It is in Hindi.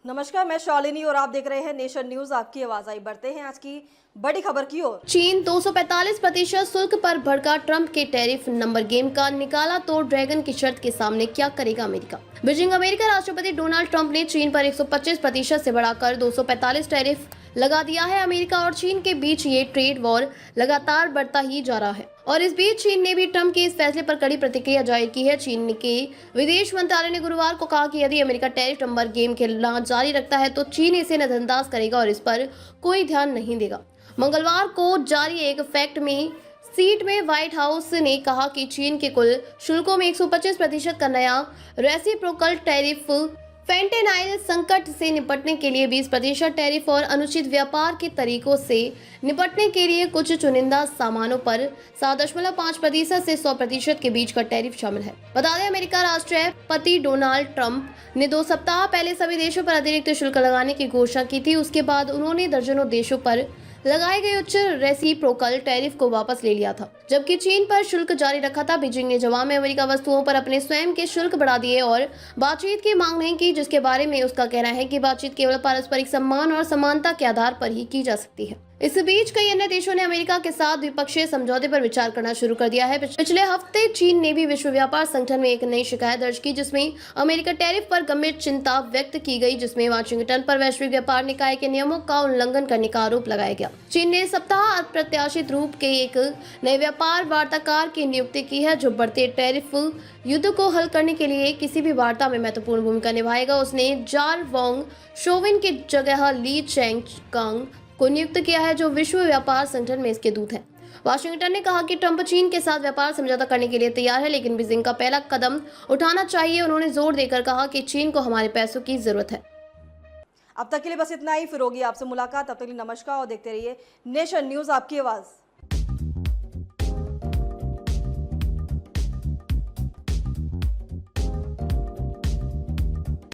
नमस्कार, मैं शालिनी और आप देख रहे हैं नेशन न्यूज। आपकी आवाज आई। बढ़ते हैं आज की बड़ी खबर की ओर। चीन 245% शुल्क पर भड़का ट्रंप के टैरिफ नंबर गेम का निकाला तो ड्रैगन की शर्त के सामने क्या करेगा अमेरिका। बीजिंग। अमेरिका राष्ट्रपति डोनाल्ड ट्रंप ने चीन पर 125% से बढ़ाकर 245 टैरिफ लगा दिया है। अमेरिका और चीन के बीच ये ट्रेड वॉर लगातार बढ़ता ही जा रहा है और इस बीच चीन ने भी ट्रंप के इस फैसले पर कड़ी प्रतिक्रिया जाहिर की है। चीन के विदेश मंत्रालय ने गुरुवार को कहा कि यदि अमेरिका टैरिफ नंबर गेम खेलना जारी रखता है तो चीन इसे नजरअंदाज करेगा और इस पर कोई ध्यान नहीं देगा। मंगलवार को जारी एक फैक्ट में सीट में व्हाइट हाउस ने कहा कि चीन के कुल शुल्कों में 125% का नया रेसिप्रोकल टैरिफ फेंटेनाइल संकट से निपटने के लिए 20% टैरिफ और अनुचित व्यापार के तरीकों से निपटने के लिए कुछ चुनिंदा सामानों पर 7.5% से 100% के बीच का टैरिफ शामिल है। बता दें, अमेरिका राष्ट्रपति डोनाल्ड ट्रंप ने 2 सप्ताह पहले सभी देशों पर अतिरिक्त शुल्क लगाने की घोषणा की थी। उसके बाद उन्होंने दर्जनों देशों पर लगाए गए उच्च रेसिप्रोकल टैरिफ को वापस ले लिया था, जबकि चीन पर शुल्क जारी रखा था। बीजिंग ने जवाब में अमेरिका वस्तुओं पर अपने स्वयं के शुल्क बढ़ा दिए और बातचीत की मांग नहीं की, जिसके बारे में उसका कहना है कि बातचीत केवल पारस्परिक सम्मान और समानता के आधार पर ही की जा सकती है। इस बीच कई अन्य देशों ने अमेरिका के साथ द्विपक्षीय समझौते पर विचार करना शुरू कर दिया है। पिछले हफ्ते चीन ने भी विश्व व्यापार संगठन में एक नई शिकायत दर्ज की, जिसमें अमेरिका टैरिफ पर गंभीर चिंता व्यक्त की गई, जिसमें वाशिंगटन पर वैश्विक व्यापार निकाय के नियमों का उल्लंघन करने का आरोप लगाया गया। चीन ने सप्ताह अप्रत्याशित रूप के एक नए व्यापार वार्ताकार की नियुक्ति की है, जो बढ़ते टैरिफ युद्ध को हल करने के लिए किसी भी वार्ता में महत्वपूर्ण भूमिका निभाएगा। उसने जार वोंग शोविन की जगह ली चेंग कांग को नियुक्त किया है, जो विश्व व्यापार संगठन में इसके दूत हैं। वाशिंगटन ने कहा कि ट्रंप चीन के साथ व्यापार समझौता करने के लिए तैयार है, लेकिन बीजिंग का पहला कदम उठाना चाहिए। उन्होंने जोर देकर कहा कि चीन को हमारे पैसों की जरूरत है। अब तक के लिए बस इतना ही। फिर होगी आपसे मुलाकात। तब तक के लिए नमस्कार और देखते रहिए नेशन न्यूज, आपकी आवाज।